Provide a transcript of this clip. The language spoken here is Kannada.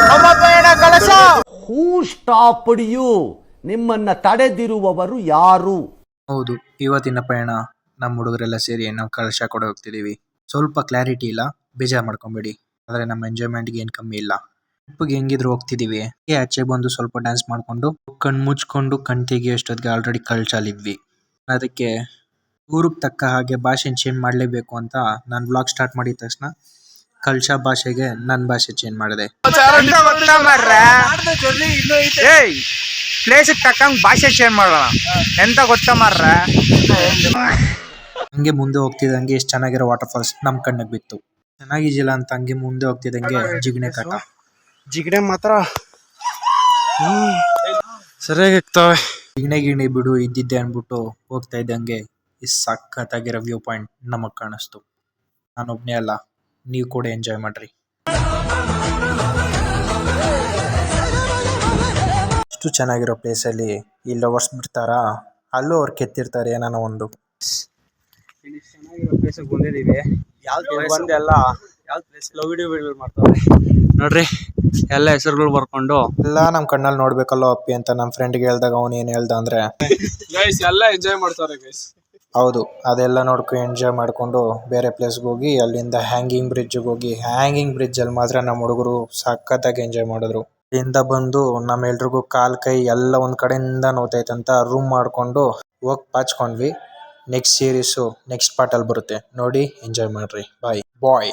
ನಮ್ಮ ಪಯಣ ಕಳಸ. ಹೂ ಸ್ಟಾಪ್ಡ್ ಯು? ನಿಮ್ಮನ್ನ ತಡೆದಿರುವವರು ಯಾರು? ಹೌದು, ಇವತ್ತಿನ ಪಯಣ ನಮ್ಮ ಹುಡುಗರೆಲ್ಲ ಸೇರಿ ನಾವು ಕಳಶ ಕೊಡ ಹೋಗ್ತಿದೀವಿ. ಸ್ವಲ್ಪ ಕ್ಲಾರಿಟಿ ಇಲ್ಲ, ಬೇಜಾರು ಮಾಡ್ಕೊಂಬೇಡಿ. ಆದ್ರೆ ನಮ್ಮ ಎಂಜಾಯ್ಮೆಂಟ್ಗೆ ಏನ್ ಕಮ್ಮಿ ಇಲ್ಲ. ಟ್ರಿಪ್ಗೆ ಹೆಂಗಿದ್ರು ಹೋಗ್ತಿದೀವಿ, ಆಚೆ ಬಂದು ಸ್ವಲ್ಪ ಡ್ಯಾನ್ಸ್ ಮಾಡ್ಕೊಂಡು ಕಣ್ ಮುಚ್ಕೊಂಡು ಕಣ್ ತೆಗಿಯೋಷ್ಟೊತ್ತಿಗೆ ಆಲ್ರೆಡಿ ಕಳ್ಚಲ್ಲಿದ್ವಿ. ಅದಕ್ಕೆ ಊರಿಗೆ ತಕ್ಕ ಹಾಗೆ ಭಾಷೆ ಚೇಂಜ್ ಮಾಡಲೇಬೇಕು ಅಂತ ನಾನು ವ್ಲಾಗ್ ಸ್ಟಾರ್ಟ್ ಮಾಡಿದ ತಕ್ಷಣ ಕಳ್ಚ ಭಾಷೆಗೆ ನನ್ನ ಭಾಷೆ ಚೇಂಜ್ ಮಾಡಿದೆ. ಪ್ಲೇಸ್ ತಕ್ಕಂಗ್ ಭಾಷೆ ಚೇಂಜ್ ಮಾಡೋಣ ಎಂತ ಗೊತ್ತಾ ಮಾರ್ರ. ಹಂಗೆ ಮುಂದೆ ಹೋಗ್ತಿದ್ದಂಗೆ ಎಷ್ಟು ಚೆನ್ನಾಗಿರೋ ವಾಟರ್ ಫಾಲ್ಸ್ ನಮ್ ಕಣ್ಣಿಗೆ ಬಿತ್ತು. ಚೆನ್ನಾಗಿದ್ದಿಲ್ಲ ಅಂತ ಹಂಗೆ ಮುಂದೆ ಹೋಗ್ತಿದ್ದಂಗೆ ಜಿಗಣೆ ಕಾಟ. ಜಿಗಣೆ ಮಾತ್ರ ಸರಿಯಾಗಿ ಇರ್ತವೆ. ಗಿಣೆ ಬಿಡು ಇದ್ದಿದ್ದೆ ಅನ್ಬಿಟ್ಟು ಹೋಗ್ತಾ ಇದ್ದಂಗೆ ಈ ಸಖತ್ತಾಗಿರೋ ವ್ಯೂ ಪಾಯಿಂಟ್ ನಮಗ್ ಕಾಣಿಸ್ತು. ನಾನೊಬ್ನೇ ಅಲ್ಲ, ನೀವು ಕೂಡ ಎಂಜಾಯ್ ಮಾಡ್ರಿ. ಅಷ್ಟು ಚೆನ್ನಾಗಿರೋ ಪ್ಲೇಸಲ್ಲಿ ಈ ಲವರ್ಸ್ ಬಿಡ್ತಾರಾ? ಅಲ್ಲೂ ಅವ್ರು ಕೆತ್ತಿರ್ತಾರೆ ಏನಾನ ಒಂದು. ಚೆನ್ನಾಗಿರೋ ಪ್ಲೇಸಿಗೆ ಬಂದಿದ್ದೀವಿ. ಬಂದೆಲ್ಲ ವಿಡಿಯೋ ಮಾಡ್ತಾರೆ ನೋಡ್ರಿ. ಎಲ್ಲ ಹೆಸರುಗಳು ಬರ್ಕೊಂಡು ಎಲ್ಲ ನಮ್ ಕಣ್ಣಲ್ಲಿ ನೋಡ್ಬೇಕಲ್ಲೋ ಅಪ್ಪಿ ಅಂತ ನಮ್ಮ ಫ್ರೆಂಡ್ಗೆ ಹೇಳ್ದಾಗ ಅವ್ನು ಏನ್ ಹೇಳ್ದ ಅಂದ್ರೆ ಎಲ್ಲ ಎಂಜಾಯ್ ಮಾಡ್ತಾರೆ ಗೈಸ್. ಹೌದು, ಅದೆಲ್ಲ ನೋಡ್ಕೊಂಡು ಎಂಜಾಯ್ ಮಾಡ್ಕೊಂಡು ಬೇರೆ ಪ್ಲೇಸ್ಗೆ ಹೋಗಿ ಅಲ್ಲಿಂದ ಹ್ಯಾಂಗಿಂಗ್ ಬ್ರಿಡ್ಜ್ಗೆ ಹೋಗಿ ಹ್ಯಾಂಗಿಂಗ್ ಬ್ರಿಡ್ಜ್ ಅಲ್ಲಿ ಮಾತ್ರ ನಮ್ಮ ಹುಡುಗರು ಸಖತ್ತಾಗಿ ಎಂಜಾಯ್ ಮಾಡಿದ್ರು. ಇಲ್ಲಿಂದ ಬಂದು ನಮ್ಮೆಲ್ರಿಗೂ ಕಾಲ್ ಕೈ ಎಲ್ಲ ಒಂದ್ ಕಡೆಯಿಂದ ನೋತೈತಂತ ರೂಮ್ ಮಾಡ್ಕೊಂಡು ಹೋಗಿ ಪಾಚ್ಕೊಂಡ್ವಿ. ನೆಕ್ಸ್ಟ್ ಸೀರೀಸು ನೆಕ್ಸ್ಟ್ ಪಾರ್ಟ್ ಅಲ್ಲಿ ಬರುತ್ತೆ, ನೋಡಿ ಎಂಜಾಯ್ ಮಾಡ್ರಿ. ಬಾಯ್.